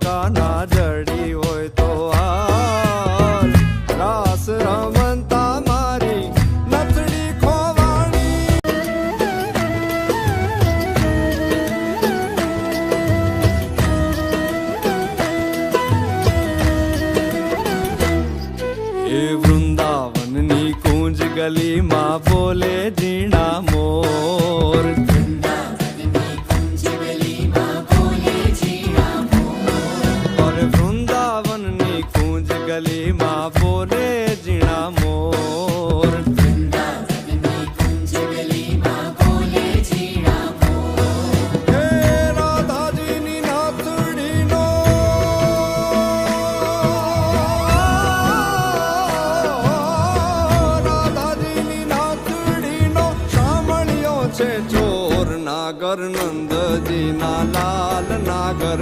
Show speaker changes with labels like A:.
A: કાના જડી હોય તો હાલ રાસ રમતા મારી નથડી ખોવાણી એ વૃંદાવનની કુંજ ગલીમાં બોલે ઝીણા મોર વૃંદાવનની કુંજ ગલીમાં બોલે ઝીણા મોર હે રાધાજીની નાથડીનો સાંભળ્યો છે ચોર નાગર નંદજીના લાલ નાગર